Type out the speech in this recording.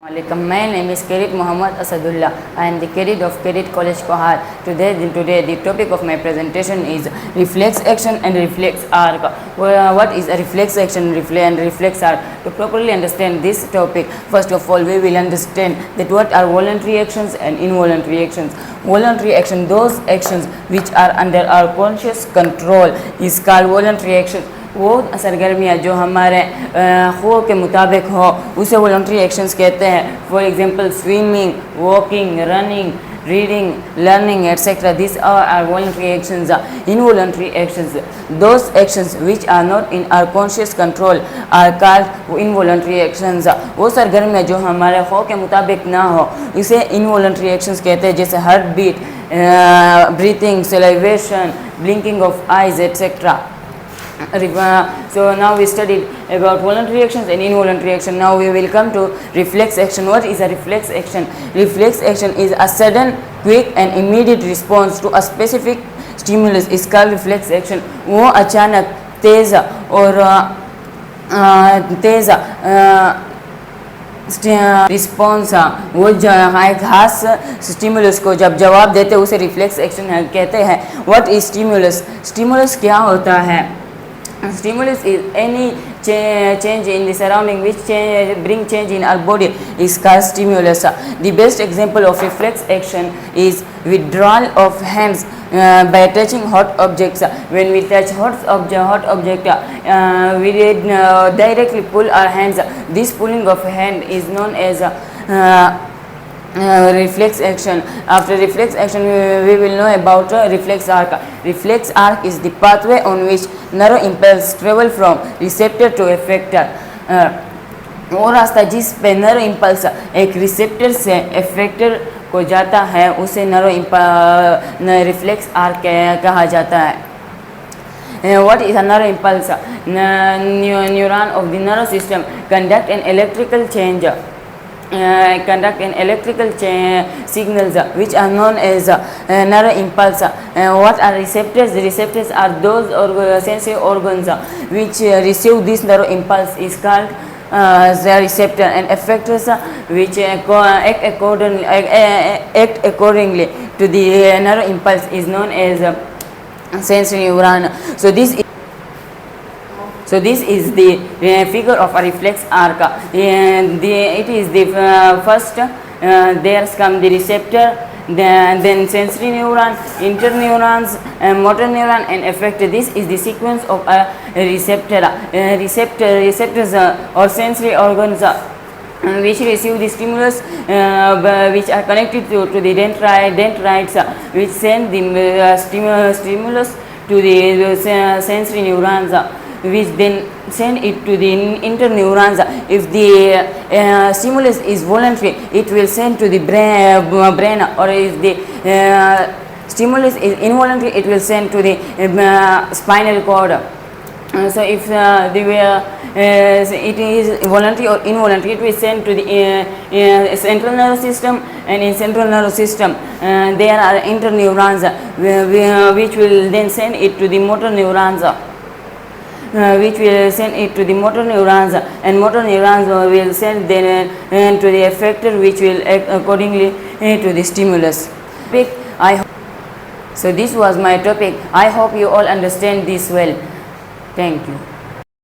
Alaikum. My name is Kirit Muhammad Asadullah. I am the Kirit of Kirit College Kohar. Today the topic of my presentation is reflex action and reflex arc. What is a reflex action and reflex arc? To properly understand this topic, first of all we will understand that what are voluntary actions and involuntary actions. Voluntary action, those actions which are under our conscious control, is called voluntary action. वो सरगर्मियाँ जो हमारे ख़्वाह के मुताबिक हो उसे voluntary actions कहते हैं. For example swimming, walking, running, reading, learning, etc. These are our voluntary actions. Involuntary actions, those actions which are not in our conscious control are called involuntary actions. वो सरगर्मियाँ जो हमारे ख्वाह के मुताबिक ना हो इसे involuntary actions कहते हैं, जैसे heartbeat, breathing, salivation, blinking of eyes, etc. So now we studied about voluntary actions and involuntary action. Now we will come to reflex action. What is a reflex action? Reflex action is a sudden, quick and immediate response to a specific stimulus is called reflex action. वो अचानक तेज़ और response वो एक खास stimulus को जब जवाब देते उसे रिफ्लेक्स एक्शन कहते हैं. What is stimulus? स्टिमुलस क्या होता है? Stimulus is any change in the surrounding which bring change in our body is called stimulus. The best example of reflex action is withdrawal of hands by touching hot objects. When we touch hot object, we directly pull our hands. This pulling of hand is known as reflex action. After reflex action we will know about reflex arc. Reflex arc is the pathway on which nerve impulse travel from receptor to effector. वो रास्ता जिस पे nerve impulse एक receptor से effector को जाता है उसे रिफ्लेक्स आर्क कहा जाता है. What is a nerve impulse? Neuron of the nervous system conduct an electrical signals which are known as nerve impulse. What are receptors? The receptors are those sensory organs which receive this nerve impulse is called the receptor, and effectors which act accordingly to the nerve impulse is known as sensory neuron. So this is the figure of a reflex arc. It is the first, there come the receptor, then sensory neuron, interneurons, motor neuron and effector. This is the sequence of a receptor. Receptors or sensory organs which receive the stimulus which are connected to the dendrites which send the stimulus to the sensory neurons, which then send it to the interneurons. If the stimulus is voluntary, it will send to the brain, or if the stimulus is involuntary, it will send to the spinal cord. So if it is voluntary or involuntary, it will send to the central nervous system, and in central nervous system there are interneurons which will then send it to the motor neurons. And motor neurons will send then to the effector which will act accordingly to the stimulus. So this was my topic. I hope you all understand this well. Thank you.